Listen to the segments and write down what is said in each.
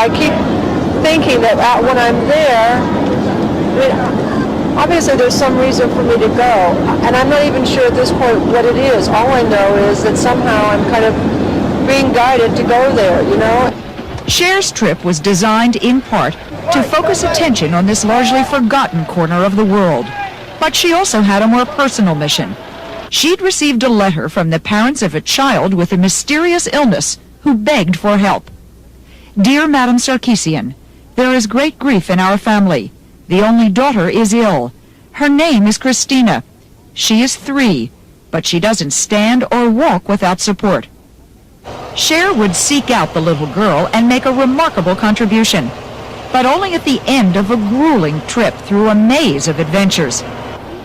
I keep thinking that when I'm there, obviously there's some reason for me to go, and I'm not even sure at this point what it is. All I know is that somehow I'm kind of being guided to go there, you know? Cher's trip was designed in part to focus attention on this largely forgotten corner of the world. But she also had a more personal mission. She'd received a letter from the parents of a child with a mysterious illness who begged for help. Dear Madam Sarkisian, there is great grief in our family. The only daughter is ill. Her name is Christina. She is 3, but she doesn't stand or walk without support. Cher would seek out the little girl and make a remarkable contribution, but only at the end of a grueling trip through a maze of adventures.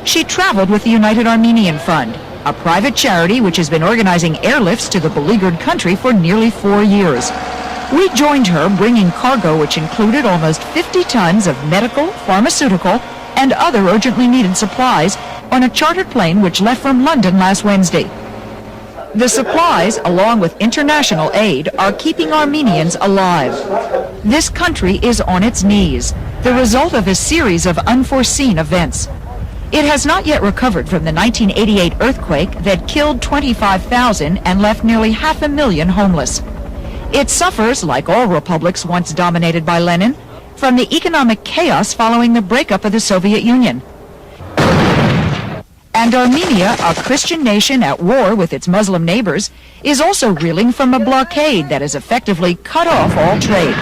She traveled with the United Armenian Fund, a private charity which has been organizing airlifts to the beleaguered country for nearly 4 years. We joined her bringing cargo which included almost 50 tons of medical, pharmaceutical, and other urgently needed supplies on a chartered plane which left from London last Wednesday. The supplies, along with international aid, are keeping Armenians alive. This country is on its knees, the result of a series of unforeseen events. It has not yet recovered from the 1988 earthquake that killed 25,000 and left nearly 500,000 homeless. It suffers, like all republics once dominated by Lenin, from the economic chaos following the breakup of the Soviet Union. And Armenia, a Christian nation at war with its Muslim neighbors, is also reeling from a blockade that has effectively cut off all trade.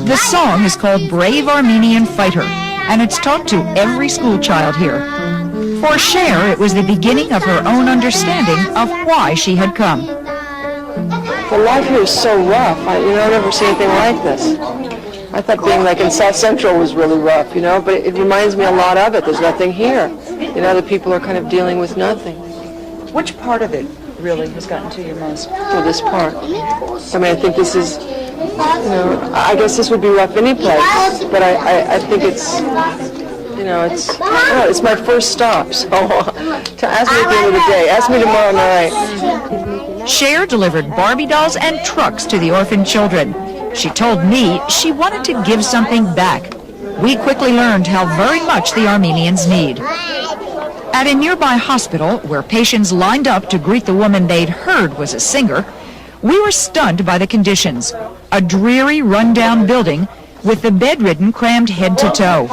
The song is called Brave Armenian Fighter, and it's taught to every school child here. For Cher, it was the beginning of her own understanding of why she had come. The life here is so rough. I've never seen anything like this. I thought being like in South Central was really rough, but it reminds me a lot of it. There's nothing here. The people are kind of dealing with nothing. Which part of it really has gotten to you most? For this part. I think this is, I guess this would be rough any place, but I think it's, it's my first stop, so to ask me at the end of the day, ask me tomorrow night. Cher delivered Barbie dolls and trucks to the orphaned children. She told me she wanted to give something back. We quickly learned how very much the Armenians need. At a nearby hospital, where patients lined up to greet the woman they'd heard was a singer, we were stunned by the conditions. A dreary, run-down building with the bedridden crammed head to toe.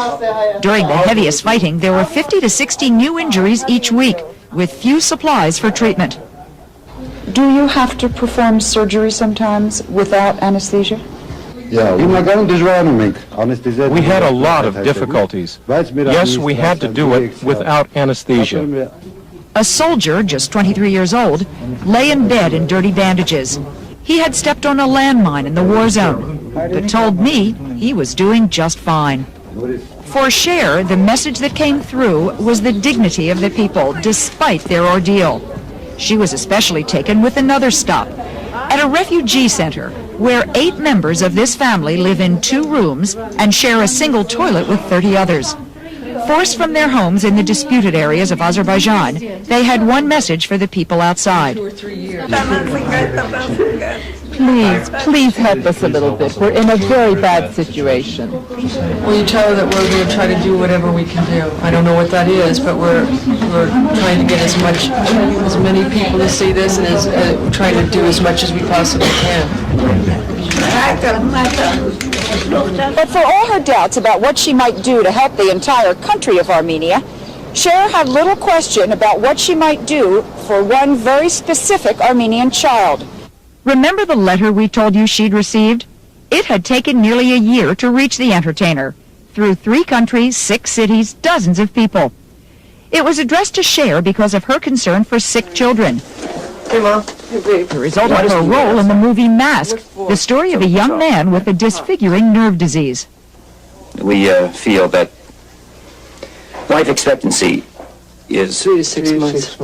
During the heaviest fighting, there were 50 to 60 new injuries each week, with few supplies for treatment. Do you have to perform surgery sometimes without anesthesia? We had a lot of difficulties. Yes, we had to do it without anesthesia. A soldier, just 23 years old, lay in bed in dirty bandages. He had stepped on a landmine in the war zone, but told me he was doing just fine. For Cher, the message that came through was the dignity of the people, despite their ordeal. She was especially taken with another stop, at a refugee center, where 8 members of this family live in 2 rooms and share a single toilet with 30 others. Forced from their homes in the disputed areas of Azerbaijan, they had one message for the people outside. Please help us a little bit. We're in a very bad situation. Well, you tell her that we're going to try to do whatever we can do. I don't know what that is, but we're trying to get as many people to see this, and trying to do as much as we possibly can. But for all her doubts about what she might do to help the entire country of Armenia, Cher had little question about what she might do for one very specific Armenian child. Remember the letter we told you she'd received? It had taken nearly a year to reach the entertainer, through 3 countries, 6 cities, dozens of people. It was addressed to Cher because of her concern for sick children. Hey, Mom. The result of her role in the movie Mask, the story of a young man with a disfiguring nerve disease. We feel that life expectancy is 3 to 6 months.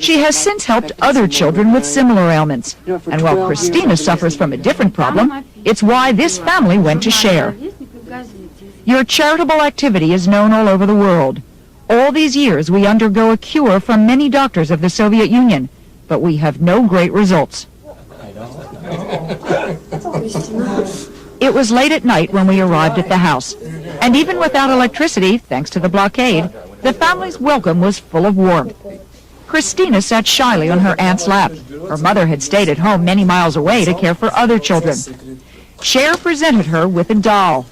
She has since helped other children with similar ailments. And while Christina suffers from a different problem, it's why this family went to Cher. Your charitable activity is known all over the world. All these years, we undergo a cure from many doctors of the Soviet Union, but we have no great results. It was late at night when we arrived at the house, and even without electricity, thanks to the blockade, the family's welcome was full of warmth. Christina sat shyly on her aunt's lap. Her mother had stayed at home many miles away to care for other children. Cher presented her with a doll.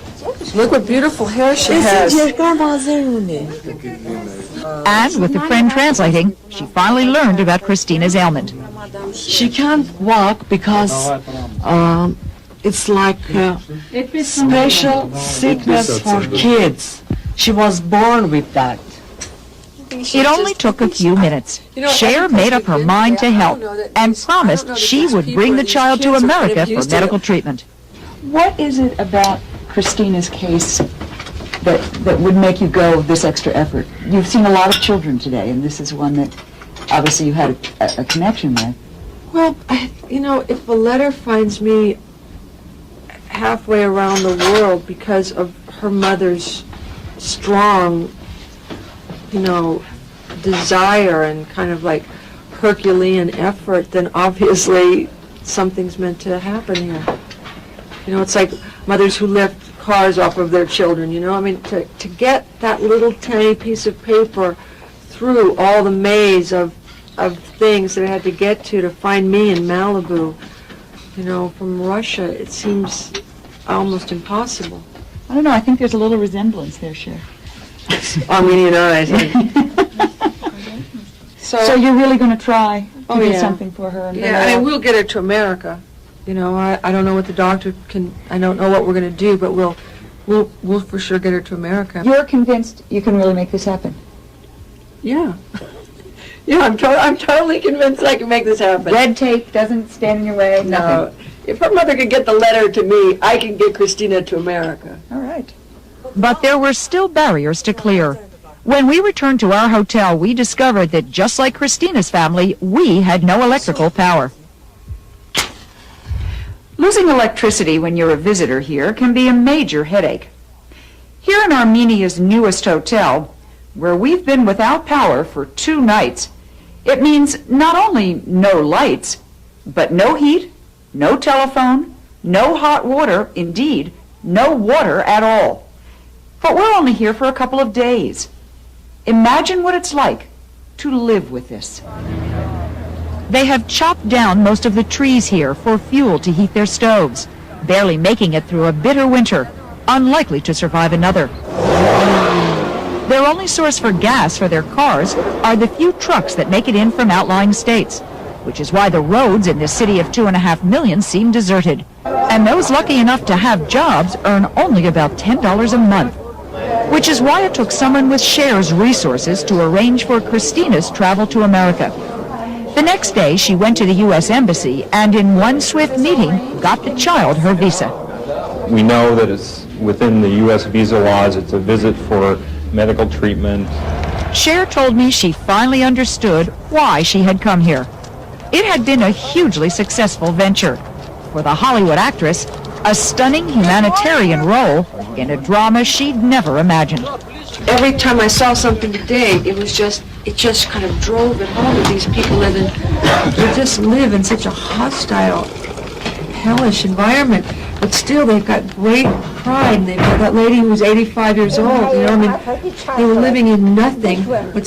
Look what beautiful hair she has. And with the friend translating, she finally learned about Christina's ailment. She can't walk because it's like a special sickness for kids. She was born with that. It only took a few minutes. Cher made up her mind to help and promised she would bring the child to America for medical treatment. What is it about Christina's case that would make you go this extra effort? You've seen a lot of children today, and this is one that obviously you had a connection with. Well, if a letter finds me halfway around the world because of her mother's strong, desire and kind of like Herculean effort, then obviously something's meant to happen here. It's like mothers who lift cars off of their children, to get that little tiny piece of paper through all the maze of things that I had to get to find me in Malibu, from Russia, it seems almost impossible. I don't know, I think there's a little resemblance there, Cher. Armenian eyes. So you're really going to try to do yeah. something for her? Yeah, we'll get her to America. I don't know what the doctor can, I don't know what we're going to do, but we'll for sure get her to America. You're convinced you can really make this happen? Yeah. Yeah, I'm totally convinced I can make this happen. Red tape doesn't stand in your way? No. Nothing? If her mother could get the letter to me, I can get Christina to America. All right. But there were still barriers to clear. When we returned to our hotel, we discovered that just like Christina's family, we had no electrical power. Losing electricity when you're a visitor here can be a major headache. Here in Armenia's newest hotel, where we've been without power for 2 nights, it means not only no lights, but no heat, no telephone, no hot water, indeed, no water at all. But we're only here for a couple of days. Imagine what it's like to live with this. They have chopped down most of the trees here for fuel to heat their stoves, barely making it through a bitter winter, unlikely to survive another. Their only source for gas for their cars are the few trucks that make it in from outlying states, which is why the roads in this city of 2.5 million seem deserted. And those lucky enough to have jobs earn only about $10 a month, which is why it took someone with Cher's resources to arrange for Christina's travel to America. The next day, she went to the U.S. Embassy and in one swift meeting got the child her visa. We know that it's within the U.S. visa laws. It's a visit for medical treatment. Cher told me she finally understood why she had come here. It had been a hugely successful venture. For the Hollywood actress, a stunning humanitarian role in a drama she'd never imagined. Every time I saw something today, it just kind of drove it home that these people live in such a hostile, hellish environment. But still, they've got great pride. And they've got that lady who was 85 years old. They were living in nothing, but